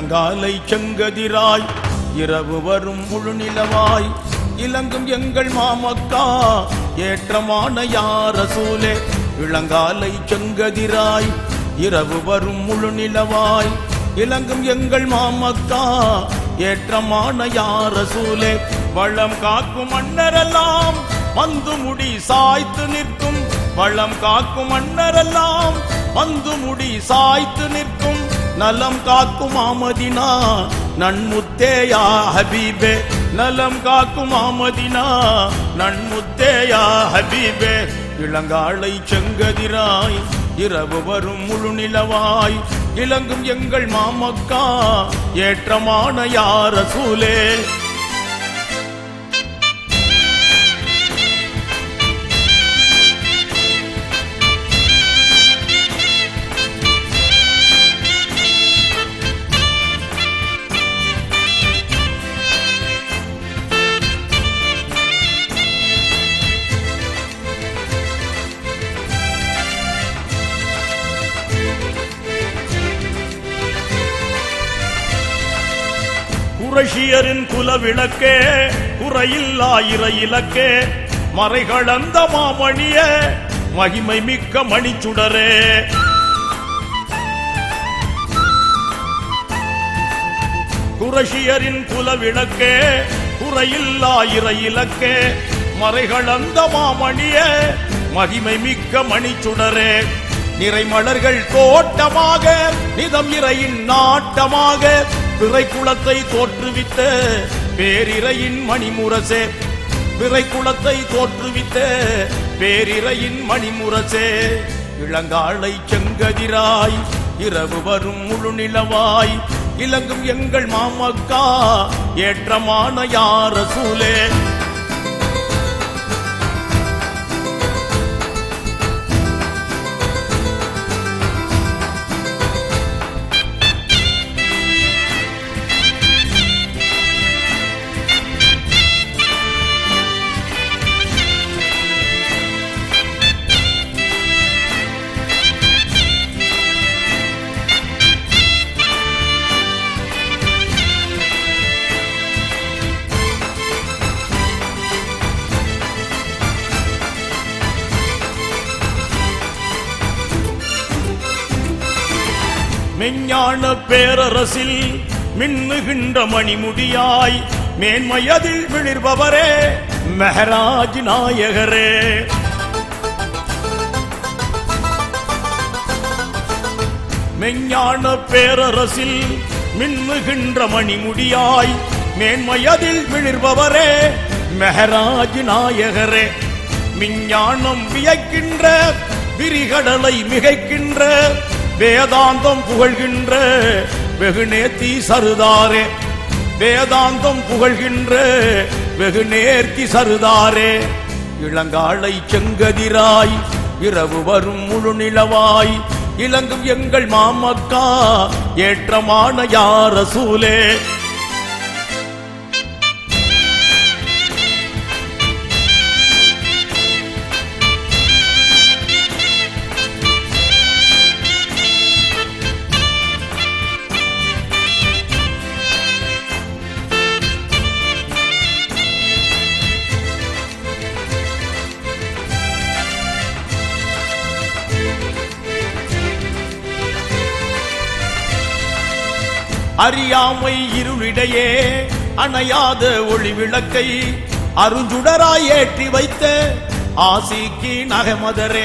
இளங்காலை செங்கதிராய் இரவு வரும் முழுநிலவாய் இலங்கும் எங்கள் மாமக்கா ஏற்றமான யார் ரசூலே. இளங்காலை செங்கதிராய் இரவு வரும் முழுநிலவாய் இலங்கும் எங்கள் மாமக்கா ஏற்றமான யார் ரசூலே. வளம் காக்கும் மன்னரெல்லாம் வந்து முடி சாய்த்து நிற்கும், வளம் காக்கும் மன்னரெல்லாம் வந்து முடி சாய்த்து நிற்கும், நலம் காக்கும் ஆமதினா நன்முத்தேயா ஹபீபே. நலம் காக்கும் ஆமதினா நன்முத்தேயா ஹபீபே. இளங்காலை செங்கதிராய் இரவு வரும் முழுநிலவாய் இலங்கும் எங்கள் மாமக்கா ஏற்றமான யார் ரசூலே. குரஷியரின் குலவிளக்கே குறையில்லா இறை இலக்கே மறைகளந்த மாமணிய மகிமை மிக்க மணிச்சுடரே. குரஷியரின் குலவிளக்கே குறையில்லா இறை இலக்கே மறைகளந்த மாமணிய மகிமை மிக்க மணிச்சுடரே. நிறைமலர்கள் தோட்டமாக நிதம் இறையின் நாட்டமாக பிறை குளத்தை தோற்றுவித்த பேரிரையின் மணிமுரசே. பிறை குளத்தை தோற்றுவித்த பேரிரையின் மணிமுரசே. இளங்காலை செங்கதிராய் இரவு வரும் முழுநிலவாய் இலங்கும் எங்கள் மாமக்கா ஏற்றமான யார் ரசூலே. மெஞ்ஞான பேரரசில் மின்னுகின்ற மணிமுடியாய் மேன்மையதில் விளிர்பவரே மெஹராஜ் நாயகரே. மெஞ்ஞான பேரரசில் மின்னுகின்ற மணிமுடியாய் மேன்மையதில் விளிர்பவரே மெஹராஜ் நாயகரே. விஞ்ஞானம் வியக்கின்ற விரிகடலை மிகைக்கின்ற வேதாந்தம் புகழ்கின்ற வெகுநேர்த்தி சருதாரே. வேதாந்தம் புகழ்கின்ற வெகுநேர்த்தி சருதாரே. இளங்காலை செங்கதிராய் இரவு வரும் முழுநிலவாய் இலங்கும் எங்கள் மாமக்கா ஏற்றமான யார் ரசூலே. அறியாமை இருளிடையே அணையாத ஒளி விளக்கை அருஞ்சுடராய் ஏற்றி வைத்த ஆசிக்கு நகமதரே.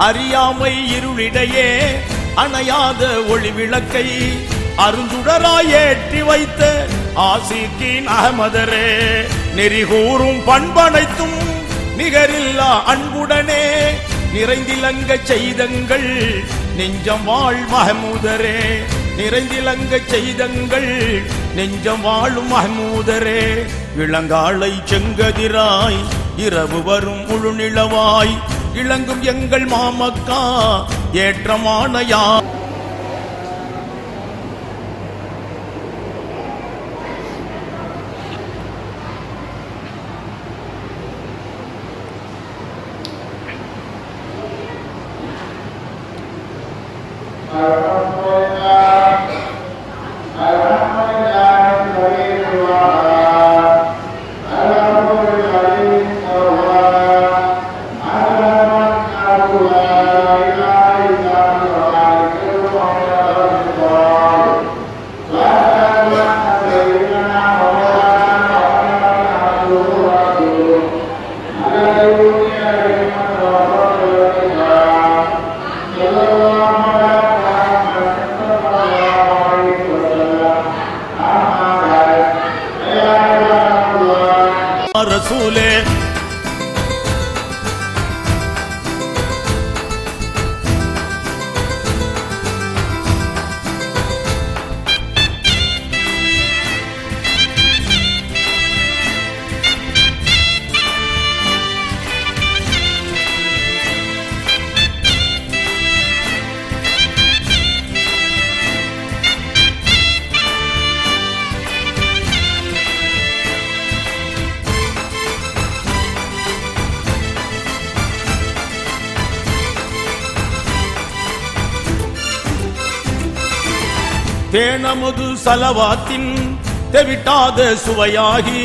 அறியாமை இருளிடையே அணையாத ஒளி விளக்கை அருஞ்சுடராய் ஏற்றி வைத்த ஆசிக்கு நகமதரே. நெறிகூறும் பண்பனைத்தும் நிகரில்லா அன்புடனே நிறைந்திலங்க செய்தங்கள் நெஞ்சம் வாழ் மஹமூதரே. நிறைந்திலங்க செய்தங்கள் நெஞ்சம் வாழும் மஹமூதரே. இளங்காலை செங்கதிராய் இரவு வரும் முழுநிலவாய் இளங்கும் எங்கள் மாமக்கா ஏற்றமான யார். ரசூலே தேனமுது சலவாத்தின் தெவிட்டாத சுவையாகி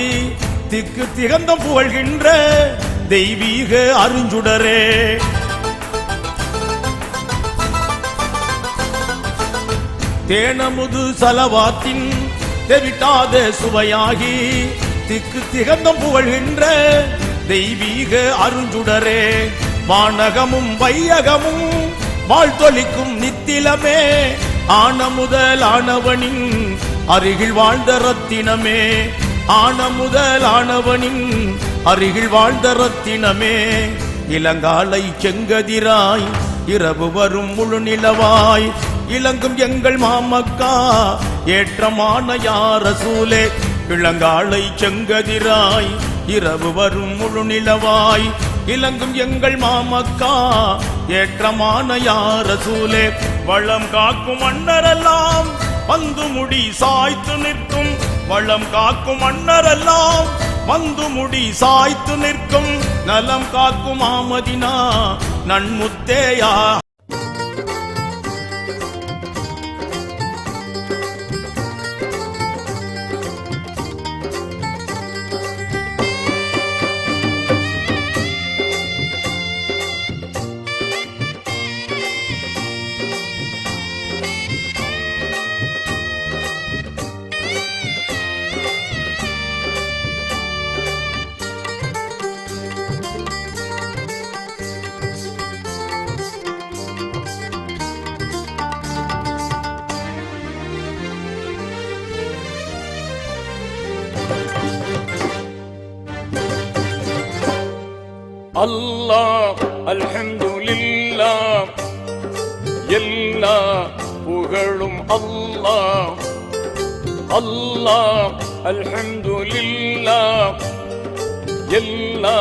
திக்கு திகந்தம் புகழ்கின்ற தெய்வீக அருஞ்சுடரே தேனமுது சலவாத்தின் தெவிட்டாத சுவையாகி திக்கு திகந்தம் புகழ்கின்ற தெய்வீக அருஞ்சுடரே வானகமும் வையகமும் வாழ்த்தொலிக்கும் நித்திலமே ஆன முதலானவனின் அருகில் வாழ்ந்த ரத்தினமே ஆன முதலானவனின் அருகில் வாழ்ந்த ரத்தினமே இளங்காலை செங்கதிராய் இரவு வரும் முழு நிலவாய் இளங்கும் எங்கள் மாமக்கா ஏற்றமான யார் ரசூலே இளங்காலை செங்கதிராய் இரவு வரும் முழு நிலவாய் இளங்கும் எங்கள் மாமக்கா ஏற்றமான யார் ரசூலே வளம் காக்கும் மன்னரெல்லாம் வந்து முடி சாய்த்து நிற்கும் வளம் காக்கும் மன்னரெல்லாம் வந்து முடி சாய்த்து நிற்கும் நலம் காக்கும் ஆமதினா நன்முத்தேயா அல்லாஹ் அல்ஹம்துலில்லாஹ் எல்லா புகழும் அல்லாஹ் அல்லாஹ் அல்ஹம்துலில்லாஹ் எல்லா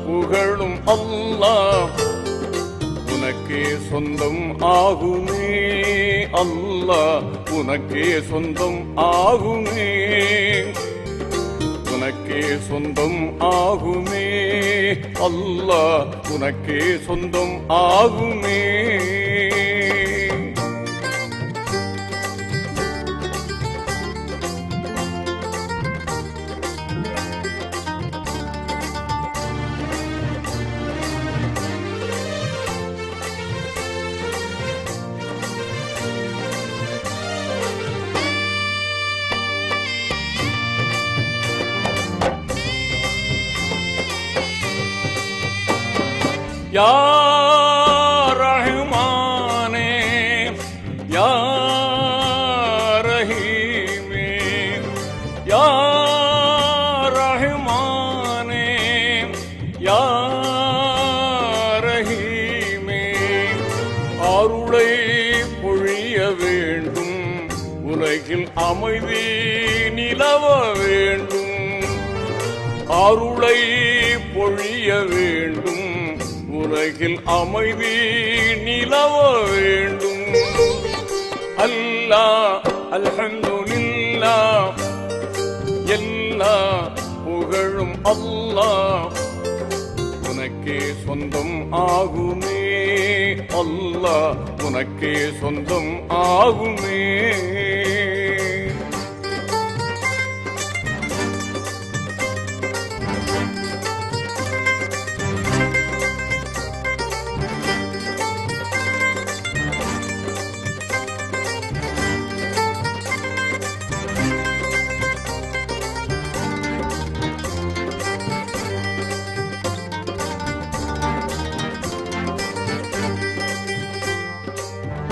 புகழும் அல்லாஹ் உனக்கே சொந்தம் ஆகுமே அல்லாஹ் உனக்கே சொந்தம் ஆகுமே உனக்கே சொந்தம் ஆகுமே அல்லாஹ் உனக்கே சொந்தம் ஆகுமே யா ரஹ்மானே யா ரஹீமே யா ரஹ்மானே யா ரஹீமே அருளை பொழிய வேண்டும் உலகில் அமைதி நிலவ வேண்டும் அருளை பொழிய வேண்டும் உலகில் அமைதி நிலவ வேண்டும் அல்லாஹ் அல்ஹம்துலில்லாஹ் எல்லா புகழும் அல்லாஹ் உனக்கே சொந்தம் சொந்தம் ஆகுமே. அல்லாஹ் உனக்கே சொந்தம் ஆகுமே.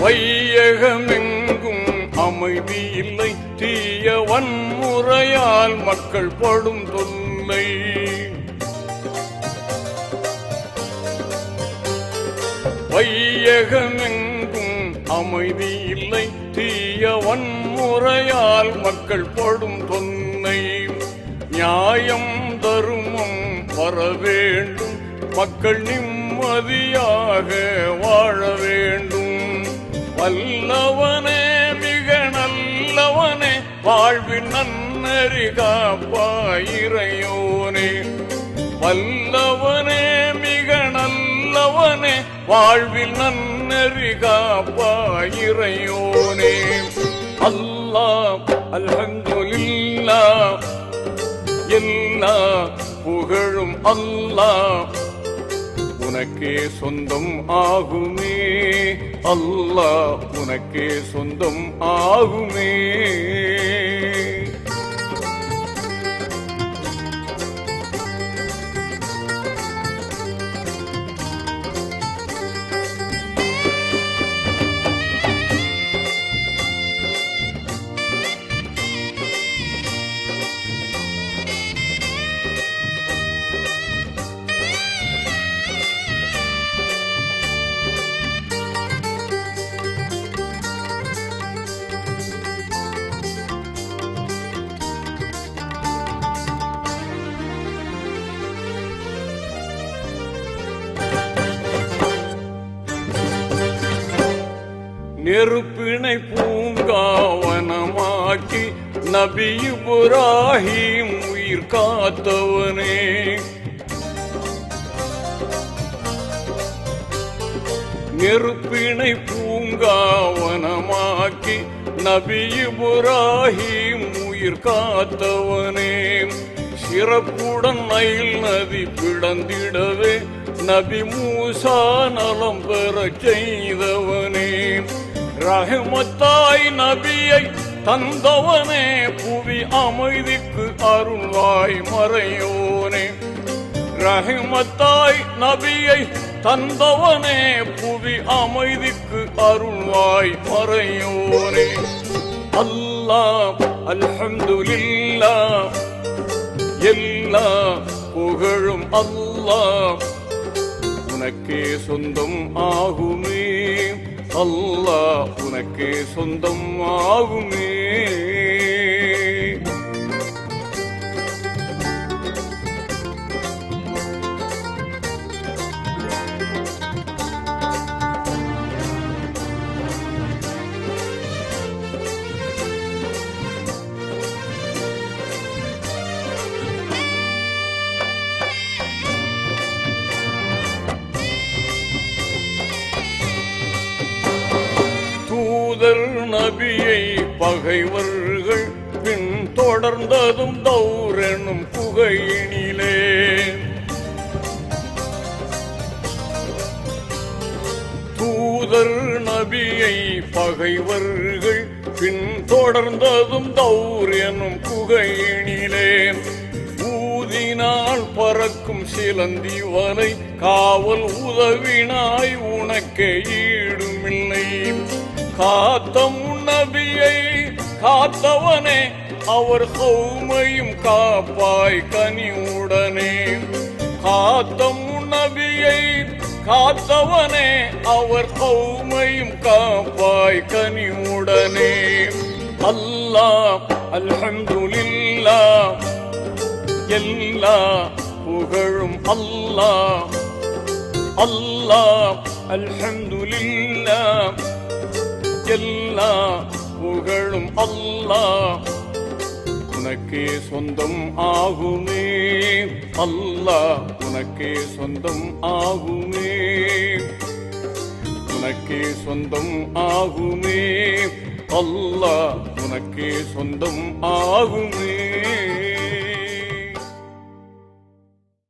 வையகமெங்கும் அமைதி இல்லை, தீய வன்முறையால் மக்கள் படும் தொல்லை. வையகமெங்கும் அமைதி இல்லை, தீய வன்முறையால் மக்கள் படும் தொல்லை. நியாயம் தருமம் வர வேண்டும், மக்கள் நிம்மதியாக வாழ வேண்டும். வல்லவனே மிக நல்லவனே, வாழ்வின் நன்னறி காப்பாயிரையோனே. வல்லவனே மிக நல்லவனே, வாழ்வில் நன்னறி காப்பாயிரையோனே. அல்லாஹ் அல்ஹம்துலில்லாஹ், எல்லா புகழும் அல்லாஹ் உனக்கே சொந்தம் ஆகுமே. அல்லாஹ் உனக்கே சொந்தம் ஆகுமே. நெருப்பினை பூங்காவனமாக்கி நபி இப்ராஹிம் உயிர் காத்தவனே. நெருப்பினை பூங்காவனமாக்கி நபி இப்ராஹிம் உயிர் காத்தவனே. சிறப்புடன் நைல் நதி பிளந்திடவே நபி மூசா நலம் பெறச் செய்தவனே. ரஹ்மத்தாய் நபியை தந்தவனே, புவி அமைதிக்கு அருள்வாய் மறையோனே. ரஹ்மத்தாய் நபியை தந்தவனே, புவி அமைதிக்கு அருள்வாய் மறையோனே. அல்லாஹ் அல்ஹம்துலில்லாஹ், எல்லா புகழும் அல்லாஹ் உனக்கே சொந்தம் ஆகுமே. அல்லாஹ் உனக்கே சொந்தம் ஆகுமே. நபியை பகைவர்கள் பின் தொடர்ந்ததும் தௌரெனும் புகையினிலே. தூதர் நபியை பகைவர்கள் பின் தொடர்ந்ததும் தௌரெனும் புகையினிலே. ஊதினால் பறக்கும் சிலந்தி வலை காவல் உதவினாய் உனக்கே ஈடுமில்லை. காத்த முன்னபியை காத்தவனே, அவர் கௌமையும் காப்பாய் கனிவுடனே. காத்த முன்னபியை காத்தவனே, அவர் கௌமையும் காப்பாய் கனிவுடனே. அல்லாஹ் அல்ஹம்துலில்லாஹ், எல்லா புகழும் அல்லாஹ். அல்லாஹ் அல்ஹம்துலில்லாஹ், எல்லா புகழும் அல்லாஹ். உனக்கே சொந்தம் ஆகுமே. அல்லாஹ் உனக்கே சொந்தம் ஆகுமே. உனக்கே சொந்தம் ஆகுமே. அல்லாஹ் உனக்கே சொந்தம் ஆகுமே.